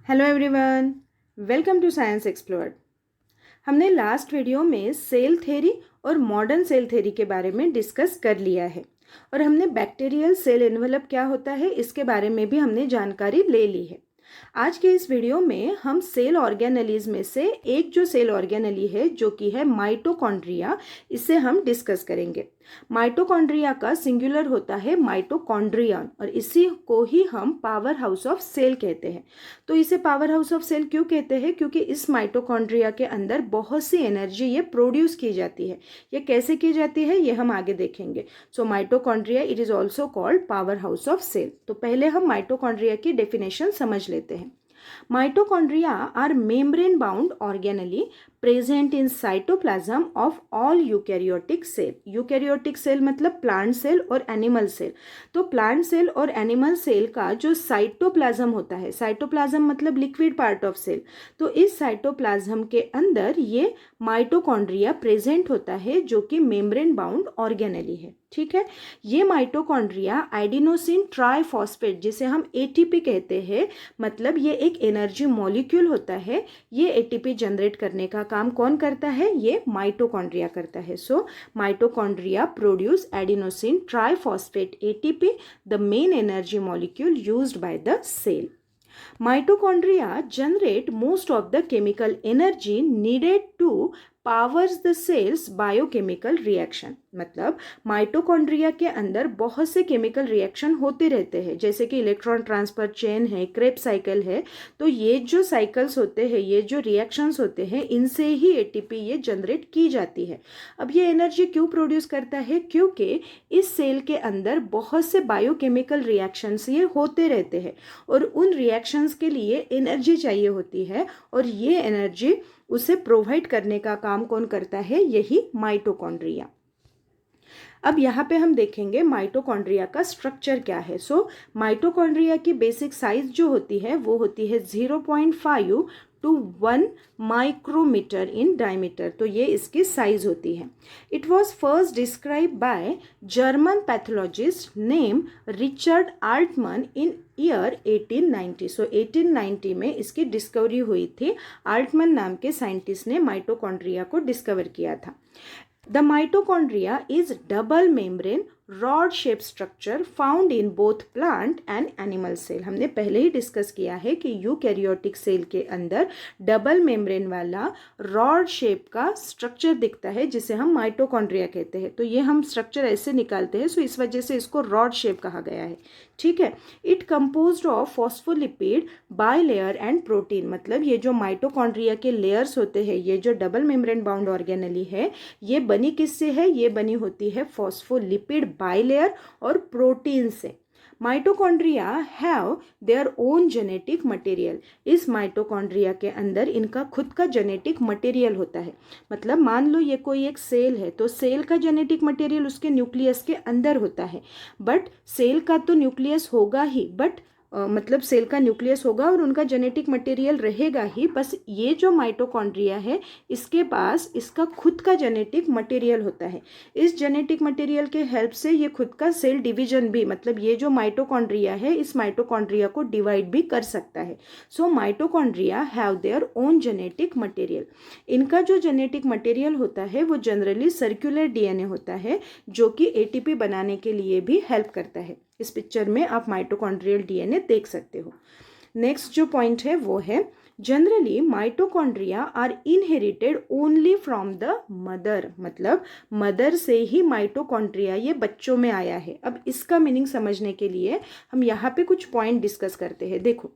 Hello everyone, welcome to science explored. हमने last video में cell theory और modern cell theory के बारे में डिस्कस कर लिया है और हमने बैक्टीरियल सेल एनवेलप क्या होता है इसके बारे में भी हमने जानकारी ले ली है। आज के इस वीडियो में हम सेल ऑर्गेनेलीज में से एक जो सेल ऑर्गेनेली है जो कि है माइटोकॉन्ड्रिया, इसे हम डिस्कस करेंगे। माइटोकॉन्ड्रिया का सिंगुलर होता है माइटोकॉन्ड्रियन और इसी को ही हम पावर हाउस ऑफ सेल कहते हैं। तो इसे पावर हाउस ऑफ सेल क्यों कहते हैं? क्योंकि इस माइटोकॉन्ड्रिया के अंदर बहुत सी एनर्जी ये प्रोड्यूस की जाती है। ये कैसे की जाती है ये हम आगे देखेंगे। So mitochondria it is also called power house of cell. तो पहले हम माइटोकॉन्ड्रिया की डेफिनेशन समझ लेते हैं। Mitochondria are membrane-bound organelle present in cytoplasm of all eukaryotic cell. Eukaryotic cell मतलब प्लांट सेल और एनिमल सेल। तो प्लांट सेल और एनिमल सेल का जो साइटोप्लाज्म होता है, साइटोप्लाज्म मतलब लिक्विड पार्ट ऑफ सेल, तो इस साइटोप्लाज्म के अंदर ये माइटोकॉन्ड्रिया प्रेजेंट होता है जो कि मेम्ब्रेन बाउंड ऑर्गेनेली है। ठीक है, ये माइटोकॉन्ड्रिया एडिनोसिन ट्राइफॉस्फेट जिसे हम एटीपी कहते हैं, मतलब ये एक एनर्जी मॉलिक्यूल होता है। ये एटीपी जनरेट करने का काम कौन करता है? ये माइटोकॉन्ड्रिया करता है। So mitochondria produce adenosine triphosphate ATP, the main energy molecule used by the cell. Mitochondria generate most of the chemical energy needed to powers the cells biochemical reaction. मतलब माइटोकॉन्ड्रिया के अंदर बहुत से केमिकल रिएक्शन होते रहते हैं, जैसे कि इलेक्ट्रॉन ट्रांसफर चेन है, क्रेब्स साइकिल है। तो ये जो साइकिल्स होते हैं, ये जो रिएक्शंस होते हैं, इनसे ही एटीपी ये जनरेट की जाती है। अब ये एनर्जी क्यों प्रोड्यूस करता है? क्योंकि इस सेल के अंदर बहुत से बायोकेमिकल रिएक्शंस ये होते रहते हैं और उन रिएक्शंस के लिए एनर्जी चाहिए होती है और ये एनर्जी उसे प्रोवाइड करने का काम कौन करता है? यही माइटोकॉन्ड्रिया। अब यहाँ पे हम देखेंगे माइटोकॉन्ड्रिया का स्ट्रक्चर क्या है। सो माइटोकॉन्ड्रिया की बेसिक साइज जो होती है वो होती है 0.5 to 1 माइक्रोमीटर इन डायमीटर। तो ये इसकी साइज होती है। It was first describe by German pathologist name Richard Altmann in year 1890। So 1890 में इसकी डिस्कवरी हुई थी। आल्टमन नाम के साइंटिस्ट ने माइटोकॉन्ड्रिया को डिस्कवर किया था। The mitochondria is double membrane rod shape structure found in both plant and animal cell. हमने पहले ही डिस्कस किया है कि यूकैरियोटिक सेल के अंदर डबल मेम्ब्रेन वाला रॉड शेप का स्ट्रक्चर दिखता है जिसे हम माइटोकॉन्ड्रिया कहते हैं। तो ये हम स्ट्रक्चर ऐसे निकालते हैं, सो इस वजह से इसको रॉड शेप कहा गया है। ठीक है, it composed of phospholipid bilayer and protein. मतलब ये जो माइटोकॉन्ड्रिया के लेयर्स होते हैं, ये जो डबल मेम्ब्रेन बाउंड ऑर्गेनेली है, ये बनी किससे है? ये बनी होती है फॉस्फोलिपिड बाइलेयर और प्रोटीन से। Mitochondria have their own genetic material. इस माइटोकॉन्ड्रिया के अंदर इनका खुद का जेनेटिक मटेरियल होता है। मतलब मान लो ये कोई एक सेल है, तो सेल का जेनेटिक मटेरियल उसके न्यूक्लियस के अंदर होता है। बट सेल का तो न्यूक्लियस होगा ही, बट मतलब सेल का न्यूक्लियस होगा और उनका जेनेटिक मटेरियल रहेगा ही। बस ये जो माइटोकॉन्ड्रिया है इसके पास इसका खुद का जेनेटिक मटेरियल होता है। इस जेनेटिक मटेरियल के हेल्प से ये खुद का सेल डिवीजन भी, मतलब ये जो माइटोकॉन्ड्रिया है इस माइटोकॉन्ड्रिया को डिवाइड भी कर सकता है। So mitochondria have their own genetic material. इनका जो जेनेटिक मटेरियल होता है वो जनरली सर्कुलर डीएनए होता है जो कि एटीपी बनाने के लिए भी हेल्प करता है। इस पिक्चर में आप माइटोकॉन्ड्रियल डीएनए देख सकते हो। नेक्स्ट जो पॉइंट है वो है generally mitochondria are inherited only from the mother. मतलब मदर से ही माइटोकॉन्ड्रिया ये बच्चों में आया है। अब इसका मीनिंग समझने के लिए हम यहाँ पे कुछ पॉइंट डिस्कस करते हैं। देखो,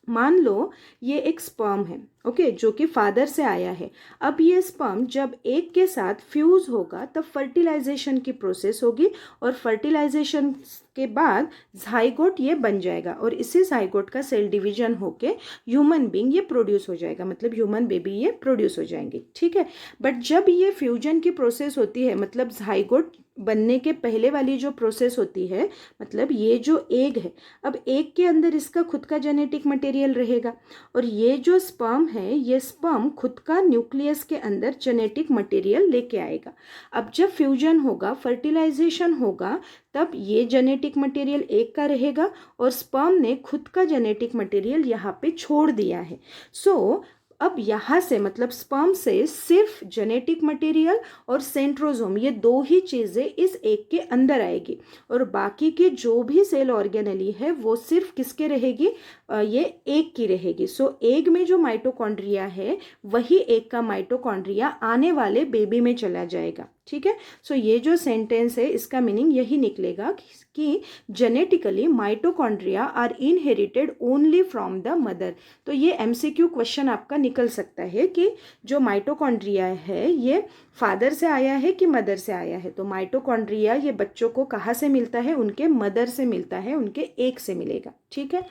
मान लो ये एक स्पर्म है, ओके, जो कि फादर से आया है। अब ये स्पर्म जब एक के साथ फ्यूज होगा तब फर्टिलाइजेशन की प्रोसेस होगी और फर्टिलाइजेशन के बाद जाइगोट ये बन जाएगा और इसी जाइगोट का सेल डिवीजन होके ह्यूमन बीइंग ये प्रोड्यूस हो जाएगा, मतलब ह्यूमन बेबी ये प्रोड्यूस हो जाएंगे। ठीक है, बट जब ये फ्यूजन की प्रोसेस होती है, मतलब जाइगोट बनने के पहले वाली जो प्रोसेस होती है, मतलब ये जो एग है, अब एग के अंदर इसका खुद का जेनेटिक मटेरियल रहेगा और ये जो स्पर्म है, ये स्पर्म खुद का न्यूक्लियस के अंदर जेनेटिक मटेरियल लेके आएगा। अब जब फ्यूजन होगा, फर्टिलाइजेशन होगा, तब ये जेनेटिक मटेरियल एग का रहेगा और स्पर्म ने खुद का जेनेटिक मटेरियल यहाँ पे छोड़ दिया है। सो अब यहाँ से मतलब स्पर्म से सिर्फ जेनेटिक मटेरियल और सेंट्रोजोम, ये दो ही चीज़ें इस एग के अंदर आएगी और बाकी की जो भी सेल ऑर्गेनेली है वो सिर्फ किसके रहेगी, ये एग की रहेगी। सो एग में जो माइटोकॉन्ड्रिया है वही एग का माइटोकॉन्ड्रिया आने वाले बेबी में चला जाएगा। ठीक है, सो ये जो सेंटेंस है इसका मीनिंग यही निकलेगा कि genetically mitochondria are inherited only from the mother. तो ये एमसीक्यू क्वेश्चन आपका निकल सकता है कि जो माइटोकॉन्ड्रिया है ये फादर से आया है कि मदर से आया है। तो माइटोकॉन्ड्रिया ये बच्चों को कहाँ से मिलता है, उनके मदर से मिलता है, उनके एग से मिलेगा। ठीक है,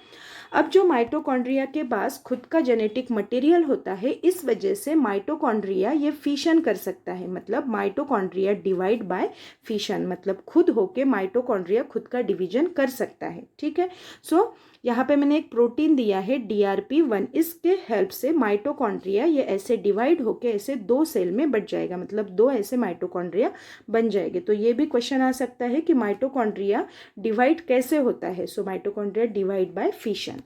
अब जो माइटोकॉन्ड्रिया के पास खुद का जेनेटिक मटेरियल होता है, इस वजह से माइटोकॉन्ड्रिया ये फिशन कर सकता है, मतलब माइटोकॉन्ड्रिया डिवाइड बाय फिशन, मतलब खुद होके माइटोकॉन्ड्रिया खुद का डिवीजन कर सकता है। ठीक है, सो यहाँ पे मैंने एक प्रोटीन दिया है DRP1, इसके हेल्प से माइटोकॉन्ड्रिया ये ऐसे डिवाइड होके ऐसे दो सेल में बट जाएगा, मतलब दो ऐसे माइटोकॉन्ड्रिया बन जाएंगे। तो ये भी क्वेश्चन आ सकता है कि माइटोकॉन्ड्रिया डिवाइड कैसे होता है। So mitochondria divide by fission.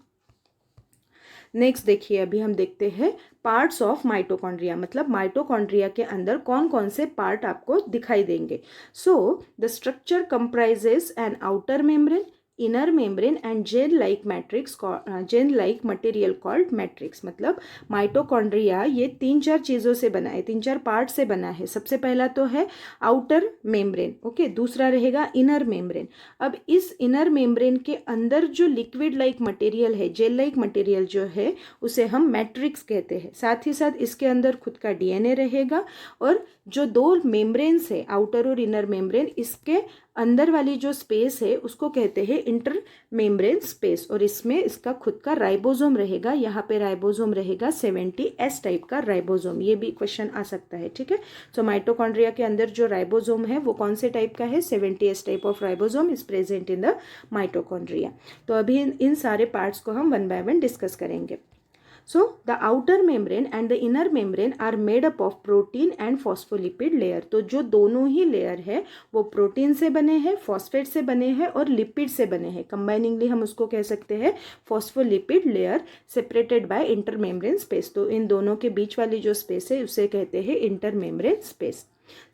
Next देखिए, अभी हम देखते हैं पार्ट्स ऑफ माइटोकॉन्ड्रिया, मतलब माइटोकॉन्ड्रिया के अंदर कौन कौन से पार्ट आपको दिखाई देंगे। So the structure comprises an outer membrane, inner membrane and gel like matrix, gel like material called matrix. मतलब माइटोकॉन्ड्रिया ये 3-4 चीज़ों से बना है, 3-4 पार्ट से बना है। सबसे पहला तो है आउटर मेम्ब्रेन, ओके, दूसरा रहेगा इनर मेम्ब्रेन। अब इस इनर मेम्ब्रेन के अंदर जो लिक्विड लाइक मटेरियल है, जेल लाइक मटेरियल जो है, उसे हम मैट्रिक्स कहते हैं। साथ ही साथ इसके अंदर खुद का DNA रहेगा और जो दो मेम्ब्रेन्स है, आउटर और इनर मेम्ब्रेन, इसके अंदर वाली जो स्पेस है उसको कहते हैं इंटर मेम्ब्रेन स्पेस और इसमें इसका खुद का राइबोसोम रहेगा। यहाँ पे राइबोसोम रहेगा 70S टाइप का राइबोसोम, ये भी क्वेश्चन आ सकता है। ठीक है, सो माइटोकॉन्ड्रिया के अंदर जो राइबोसोम है वो कौन से टाइप का है, 70S type of ribosome is present in the mitochondria. तो अभी इन सारे पार्ट्स को हम 1 बाय 1 डिस्कस करेंगे। So the outer membrane and the inner membrane are made up of protein and phospholipid layer। तो जो दोनों ही लेयर है वो प्रोटीन से बने हैं, फॉस्फेट से बने हैं और लिपिड से बने हैं। कंबाइनिंगली हम उसको कह सकते हैं phospholipid layer separated by intermembrane space. तो इन दोनों के बीच वाली जो स्पेस है उसे कहते हैं इंटरमेम्ब्रेन स्पेस।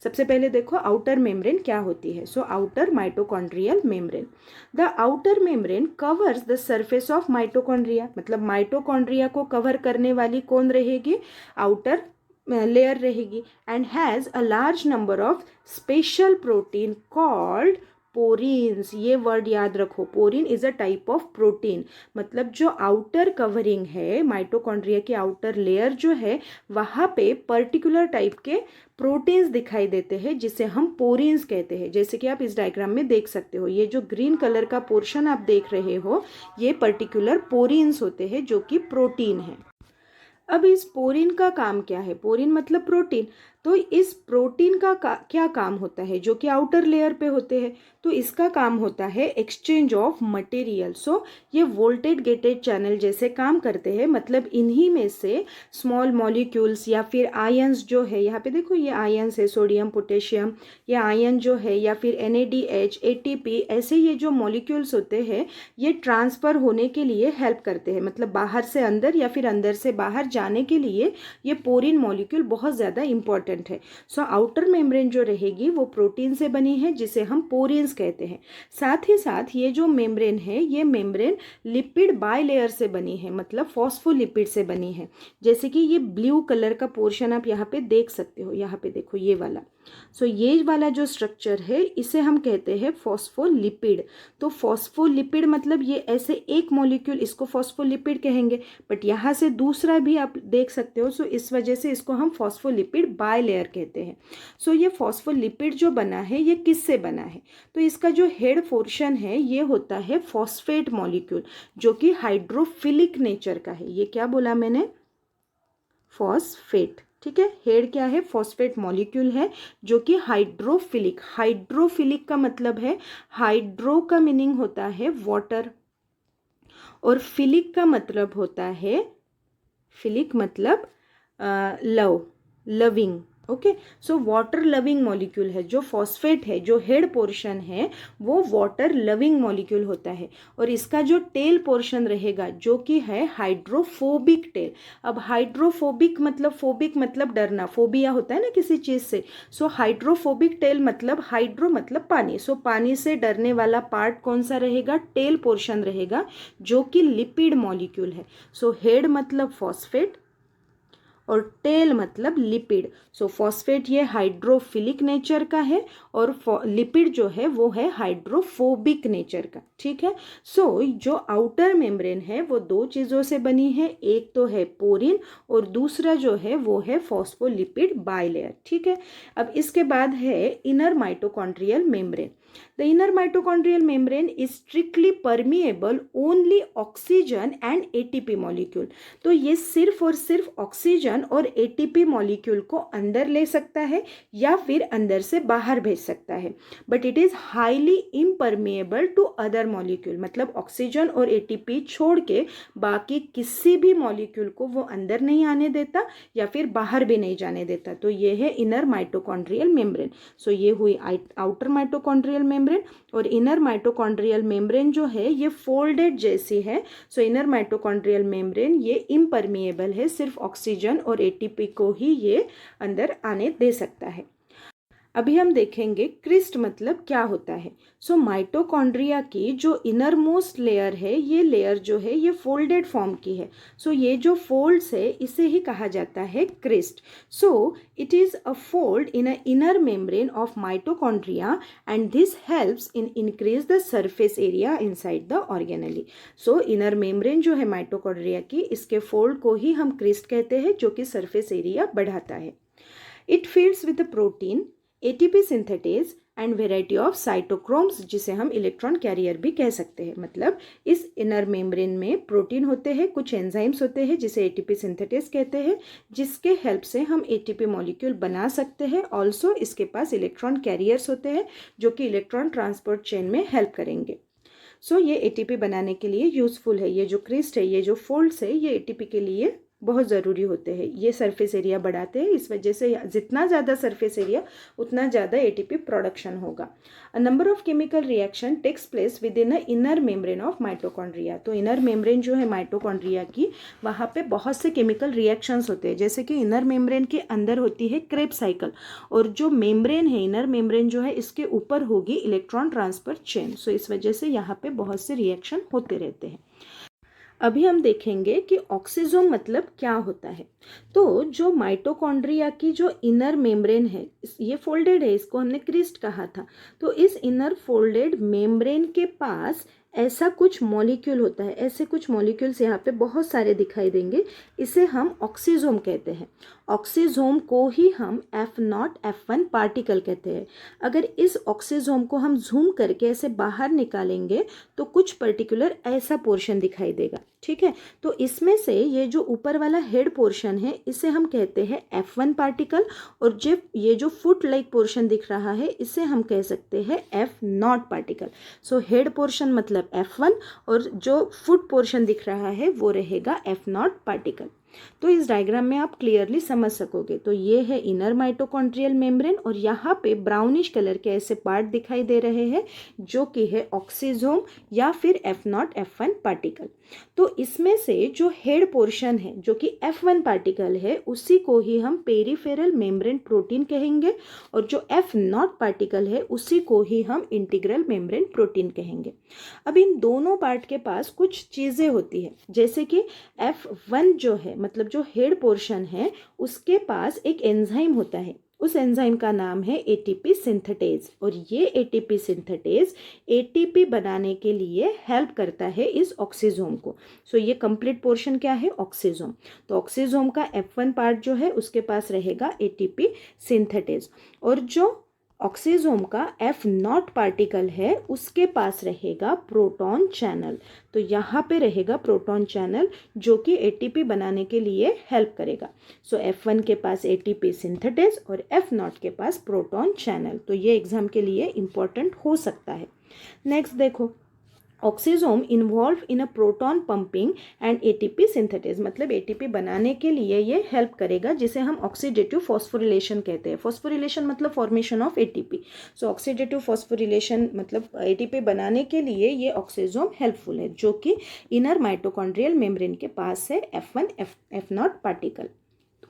सबसे पहले देखो आउटर मेम्ब्रेन क्या होती है। So outer mitochondrial membrane, the outer membrane covers the surface of mitochondria. मतलब माइटोकॉन्ड्रिया को कवर करने वाली कौन रहेगी, आउटर लेयर रहेगी। And has a large number of special protein called porins. ये वर्ड याद रखो, porin is a type of protein. मतलब जो आउटर कवरिंग है, माइटोकॉन्ड्रिया की आउटर लेयर जो है, वहाँ पे पर्टिकुलर टाइप के प्रोटीन्स दिखाई देते हैं जिसे हम पोरीन्स कहते हैं। जैसे कि आप इस डायग्राम में देख सकते हो, ये जो ग्रीन कलर का पोर्शन आप देख रहे हो ये पर्टिकुलर पोरीन्स होते हैं जो कि प्रोटीन है। अब इस पोरीन का काम क्या है, पोरीन मतलब प्रोटीन। तो इस प्रोटीन का क्या काम होता है जो कि आउटर लेयर पे होते हैं, तो इसका काम होता है एक्सचेंज ऑफ मटेरियल। सो ये वोल्टेज गेटेड चैनल जैसे काम करते हैं। मतलब इन्हीं में से स्मॉल मॉलिक्यूल्स या फिर आयंस जो है, यहाँ पे देखो ये आयंस है, सोडियम पोटेशियम, ये आयन जो है, या फिर NADH ATP, ऐसे ये जो मॉलिक्यूल्स होते हैं ये ट्रांसफ़र होने के लिए हेल्प करते हैं। मतलब बाहर से अंदर या फिर अंदर से बाहर जाने के लिए ये पोरीन मॉलिक्यूल बहुत ज़्यादा इंपॉर्टेंट है। सो आउटर मेम्ब्रेन जो रहेगी वो प्रोटीन से बनी है जिसे हम पोरीन्स कहते हैं। साथ ही साथ ये जो मेम्ब्रेन है, ये मेम्ब्रेन लिपिड बायलेयर से बनी है, मतलब फॉस्फोलिपिड से बनी है। जैसे कि ये ब्लू कलर का पोर्शन आप यहाँ पे देख सकते हो, यहाँ पे देखो ये वाला। सो ये वाला जो स्ट्रक्चर है इसे हम कहते हैं फॉस्फोलिपिड। तो फॉस्फोलिपिड मतलब ये ऐसे एक मॉलिक्यूल, इसको फॉस्फोलिपिड कहेंगे, बट यहाँ से दूसरा भी आप देख सकते हो। सो इस वजह से इसको हम फॉस्फोलिपिड बायलेयर कहते हैं। सो ये फॉस्फोलिपिड जो बना है ये किससे बना है, तो इसका जो हेड पोर्शन है ये होता है फॉस्फेट मॉलिक्यूल जो कि हाइड्रोफिलिक नेचर का है। ये क्या बोला मैंने, फॉस्फेट। ठीक है। हेड क्या है? फॉस्फेट मॉलिक्यूल है जो कि हाइड्रोफिलिक, हाइड्रोफिलिक का मतलब है, हाइड्रो का मीनिंग होता है वाटर और फिलिक का मतलब होता है, फिलिक मतलब love, loving. Okay, so water loving molecule है। जो फॉस्फेट है, जो हेड पोर्शन है, वो वाटर लविंग मॉलिक्यूल होता है। और इसका जो टेल पोर्शन रहेगा जो कि है हाइड्रोफोबिक टेल। अब हाइड्रोफोबिक मतलब, फोबिक मतलब डरना, फोबिया होता है ना किसी चीज़ से। सो हाइड्रोफोबिक टेल मतलब, हाइड्रो मतलब पानी, सो पानी से डरने वाला पार्ट कौन सा रहेगा? टेल पोर्शन रहेगा जो कि लिपिड मॉलिक्यूल है। सो हेड मतलब फॉस्फेट और टेल मतलब लिपिड। सो फॉस्फेट ये हाइड्रोफिलिक नेचर का है और लिपिड जो है वो है हाइड्रोफोबिक नेचर का। ठीक है। सो जो आउटर मेम्ब्रेन है वो दो चीज़ों से बनी है, एक तो है पोरिन और दूसरा जो है वो है फॉस्फोलिपिड बाइलेयर। ठीक है। अब इसके बाद है inner mitochondrial membrane. The inner mitochondrial membrane is strictly permeable only oxygen and ATP molecule. तो ये सिर्फ और सिर्फ ऑक्सीजन और एटीपी मॉलिक्यूल को अंदर ले सकता है या फिर अंदर से बाहर भेज सकता है, but it is highly impermeable to other molecule. मतलब ऑक्सीजन और एटीपी छोड़ के बाकी किसी भी मॉलिक्यूल को वो अंदर नहीं आने देता या फिर बाहर भी नहीं जाने देता। तो ये है इनर माइटोकॉन्ड्रियल मेम्ब्रेन। सो ये हुई आउटर माइटोकॉन्ड्रियल मेम्ब्रेन। और इनर माइटोकॉन्ड्रियल मेम्ब्रेन जो है ये फोल्डेड जैसी है। सो इनर माइटोकॉन्ड्रियल मेम्ब्रेन ये इम्परमिएबल है, सिर्फ ऑक्सीजन और एटीपी को ही ये अंदर आने दे सकता है। अभी हम देखेंगे क्रिस्ट मतलब क्या होता है। सो माइटोकॉन्ड्रिया की जो इनर मोस्ट लेयर है, ये लेयर जो है ये फोल्डेड फॉर्म की है। सो ये जो फोल्ड्स है इसे ही कहा जाता है cristae. So it is a fold in a inner membrane of mitochondria and this helps in increase the surface area inside the organelle. So inner membrane जो है माइटोकॉन्ड्रिया की, इसके फोल्ड को ही हम क्रिस्ट कहते हैं जो कि सरफेस एरिया बढ़ाता है। It fields with protein, ATP synthetase and variety of cytochromes, जिसे हम इलेक्ट्रॉन कैरियर भी कह सकते हैं। मतलब इस इनर मेम्ब्रेन में प्रोटीन होते हैं, कुछ एंजाइम्स होते हैं जिसे एटीपी सिंथेटेज कहते हैं, जिसके हेल्प से हम एटीपी मॉलिक्यूल बना सकते हैं। ऑल्सो इसके पास इलेक्ट्रॉन कैरियर्स होते हैं जो कि इलेक्ट्रॉन ट्रांसपोर्ट चेन में हेल्प करेंगे। सो ये एटीपी बनाने के लिए यूजफुल है। ये जो क्रिस्ट है, ये जो फोल्ड्स है, ये एटीपी के लिए बहुत ज़रूरी होते हैं। ये सरफेस एरिया बढ़ाते हैं, इस वजह से जितना ज़्यादा सरफेस एरिया उतना ज़्यादा एटीपी प्रोडक्शन होगा। A number of chemical reaction takes place within a inner membrane of mitochondria. तो इनर मेम्ब्रेन जो है माइटोकॉन्ड्रिया की, वहाँ पे बहुत से केमिकल रिएक्शंस होते हैं। जैसे कि इनर मेम्ब्रेन के अंदर होती है क्रेब्स साइकिल, और जो मेम्ब्रेन है, इनर मेम्ब्रेन जो है, इसके ऊपर होगी इलेक्ट्रॉन ट्रांसफर चेन। सो इस वजह से यहाँ पे बहुत से रिएक्शन होते रहते हैं। अभी हम देखेंगे कि ऑक्सीजोम मतलब क्या होता है। तो जो माइटोकॉन्ड्रिया की जो इनर मेम्ब्रेन है, ये फोल्डेड है, इसको हमने क्रिस्ट कहा था। तो इस इनर फोल्डेड मेम्ब्रेन के पास ऐसा कुछ मॉलिक्यूल होता है, ऐसे कुछ मॉलिक्यूल्स यहाँ पे बहुत सारे दिखाई देंगे। इसे हम ऑक्सीजोम कहते हैं। ऑक्सीजोम को ही हम F0 F1 पार्टिकल कहते हैं। अगर इस ऑक्सीजोम को हम जूम करके ऐसे बाहर निकालेंगे तो कुछ पर्टिकुलर ऐसा पोर्शन दिखाई देगा। ठीक है। तो इसमें से ये जो ऊपर वाला हेड पोर्शन है, इसे हम कहते हैं F1 पार्टिकल, और जब ये जो फुट लाइक पोर्शन दिख रहा है, इसे हम कह सकते हैं F0 particle. So head portion मतलब F1 और जो फुट पोर्शन दिख रहा है वो रहेगा F0 पार्टिकल। तो इस डायग्राम में आप क्लियरली समझ सकोगे। तो ये है इनर माइटोकॉन्ड्रियल मेम्ब्रेन, और यहाँ पे ब्राउनिश कलर के ऐसे पार्ट दिखाई दे रहे हैं जो कि है ऑक्सीजोम या फिर F0 F1 पार्टिकल। तो इसमें से जो हेड पोर्शन है जो कि F1 पार्टिकल है, उसी को ही हम पेरिफेरल मेम्ब्रेन प्रोटीन कहेंगे, और जो F0 पार्टिकल है उसी को ही हम इंटीग्रल मेम्ब्रेन प्रोटीन कहेंगे। अब इन दोनों पार्ट के पास कुछ चीज़ें होती है, जैसे कि F1 जो है, मतलब जो हेड पोर्शन है, उसके पास एक एंजाइम होता है। उस एंजाइम का नाम है एटीपी सिंथेटेज, और ये एटीपी सिंथेटेज एटीपी बनाने के लिए हेल्प करता है इस ऑक्सीजोम को। सो ये कंप्लीट पोर्शन क्या है? ऑक्सीजोम। तो ऑक्सीजोम का F1 पार्ट जो है उसके पास रहेगा एटीपी सिंथेटेज, और जो ऑक्सीजोम का F0 पार्टिकल है, उसके पास रहेगा प्रोटॉन चैनल। तो यहाँ पे रहेगा प्रोटॉन चैनल जो कि ATP बनाने के लिए हेल्प करेगा। सो F1 के पास ATP सिंथेटेज और F0 के पास प्रोटॉन चैनल। तो ये एग्जाम के लिए इम्पोर्टेंट हो सकता है। नेक्स्ट देखो, oxysome involve in a proton pumping and ATP synthetase, मतलब ATP बनाने के लिए ये हेल्प करेगा, जिसे हम ऑक्सीडेटिव फॉस्फोरिलेशन कहते हैं। फॉस्फोरिलेशन मतलब formation of ATP। So oxidative phosphorylation मतलब ATP बनाने के लिए ये ऑक्सीजोम हेल्पफुल है, जो कि इनर माइटोकॉन्ड्रियल मेम्ब्रेन के पास है F1 F0 पार्टिकल।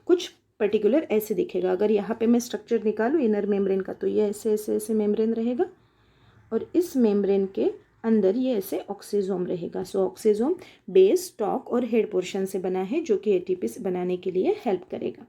कुछ पर्टिकुलर ऐसे दिखेगा। अगर यहाँ पे मैं स्ट्रक्चर निकालूँ इनर मेम्ब्रेन का, तो ये ऐसे ऐसे ऐसे मेम्ब्रेन रहेगा और इस मेम्ब्रेन के अंदर ये ऐसे ऑक्सीजोम रहेगा। सो ऑक्सीजोम बेस, स्टॉक और हेड पोर्शन से बना है, जो कि ATP बनाने के लिए हेल्प करेगा।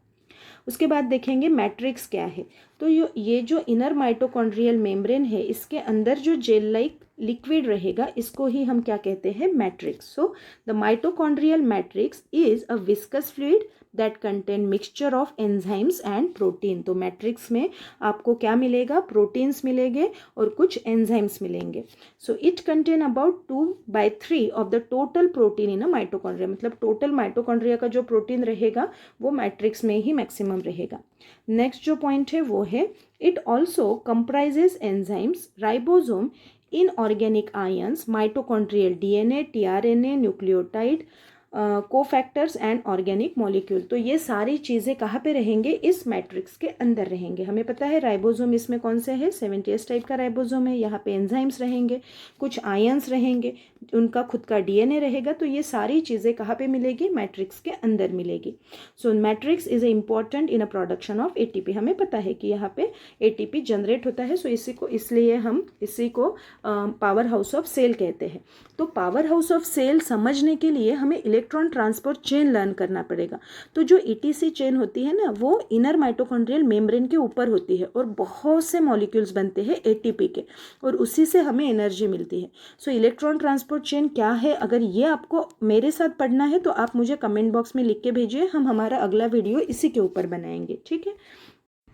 उसके बाद देखेंगे मैट्रिक्स क्या है। तो ये जो इनर माइटोकॉन्ड्रियल मेम्ब्रेन है, इसके अंदर जो जेल लाइक लिक्विड रहेगा, इसको ही हम क्या कहते हैं, matrix. So the mitochondrial matrix is a viscous fluid that contain mixture of enzymes and protein. तो मैट्रिक्स में आपको क्या मिलेगा, प्रोटीन्स मिलेंगे और कुछ एंजाइम्स मिलेंगे। So it contain about 2/3 of the total protein in a mitochondria, मतलब टोटल माइटोकॉन्ड्रिया का जो प्रोटीन रहेगा वो मैट्रिक्स में ही मैक्सिमम रहेगा। नेक्स्ट जो पॉइंट है वो है, it also comprises enzymes, ribosome, inorganic ions, mitochondrial DNA, tRNA, nucleotide, cofactors and organic molecule. तो ये सारी चीज़ें कहाँ पे रहेंगे, इस मैट्रिक्स के अंदर रहेंगे। हमें पता है राइबोसोम इसमें कौन से है, 70S टाइप का राइबोसोम है। यहाँ पे एंजाइम्स रहेंगे, कुछ आयंस रहेंगे, उनका खुद का DNA रहेगा। तो ये सारी चीज़ें कहाँ पे मिलेगी, मैट्रिक्स के अंदर मिलेगी। So matrix is important in a production of ATP। हमें पता है कि यहाँ पे ATP जनरेट होता है। सो इसलिए हम इसी को पावर हाउस ऑफ सेल कहते हैं। तो पावर हाउस ऑफ सेल समझने के लिए हमें इलेक्ट्रॉन ट्रांसपोर्ट चेन लर्न करना पड़ेगा। तो जो ETC चेन होती है ना, वो इनर माइटोकॉन्ड्रियल मेम्ब्रेन के ऊपर होती है और बहुत से मॉलिक्यूल्स बनते हैं ATP के, और उसी से हमें एनर्जी मिलती है। सो इलेक्ट्रॉन ट्रांसपोर्ट चेन क्या है, अगर ये आपको मेरे साथ पढ़ना है तो आप मुझे कमेंट बॉक्स में लिख के भेजिए, हम हमारा अगला वीडियो इसी के ऊपर बनाएंगे, ठीक है।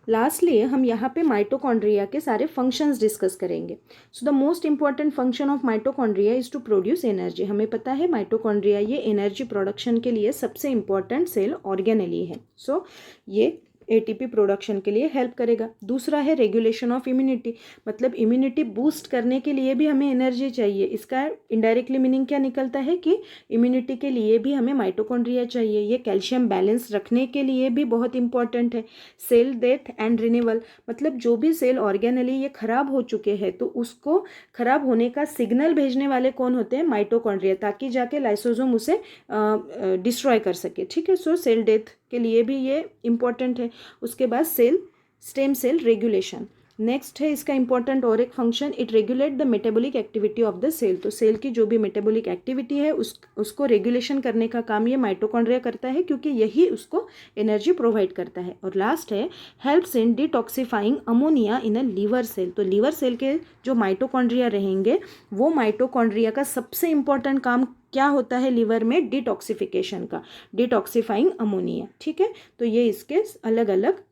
लास्टली हम यहाँ पे माइटोकॉन्ड्रिया के सारे फंक्शंस डिस्कस करेंगे। So the most important function of mitochondria is to produce energy. हमें पता है माइटोकॉन्ड्रिया ये एनर्जी प्रोडक्शन के लिए सबसे इंपॉर्टेंट सेल ऑर्गेनेली है। सो ये ATP प्रोडक्शन के लिए हेल्प करेगा। दूसरा है रेगुलेशन ऑफ इम्यूनिटी, मतलब इम्यूनिटी बूस्ट करने के लिए भी हमें एनर्जी चाहिए। इसका इनडायरेक्टली मीनिंग क्या निकलता है कि इम्यूनिटी के लिए भी हमें माइटोकॉन्ड्रिया चाहिए। ये कैल्शियम बैलेंस रखने के लिए भी बहुत इंपॉर्टेंट है। सेल डेथ एंड रिन्यूअल, मतलब जो भी सेल ऑर्गेनली ये खराब हो चुके हैं तो उसको खराब होने का सिग्नल भेजने वाले कौन होते हैं, माइटोकॉन्ड्रिया, ताकि जाके लाइसोसोम उसे डिस्ट्रॉय कर सके, ठीक है। सो सेल डेथ के लिए भी ये इंपॉर्टेंट है। उसके बाद स्टेम सेल रेगुलेशन नेक्स्ट है इसका इंपॉर्टेंट और एक function, it regulate the metabolic activity of the cell. तो सेल की जो भी मेटाबॉलिक एक्टिविटी है उसको रेगुलेशन करने का काम ये माइटोकॉन्ड्रिया करता है, क्योंकि यही उसको एनर्जी प्रोवाइड करता है। और लास्ट है helps in detoxifying ammonia in a liver cell. तो लीवर सेल के जो माइटोकॉन्ड्रिया रहेंगे, वो माइटोकॉन्ड्रिया का सबसे इंपॉर्टेंट काम क्या होता है लीवर में, डिटॉक्सिफिकेशन का, डिटॉक्सिफाइंग अमोनिया, ठीक है। तो ये इसके अलग अलग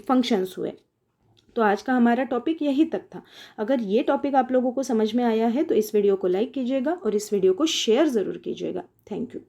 फंक्शंस हुए। तो आज का हमारा टॉपिक यही तक था। अगर ये टॉपिक आप लोगों को समझ में आया है तो इस वीडियो को लाइक कीजिएगा और इस वीडियो को शेयर ज़रूर कीजिएगा। Thank you.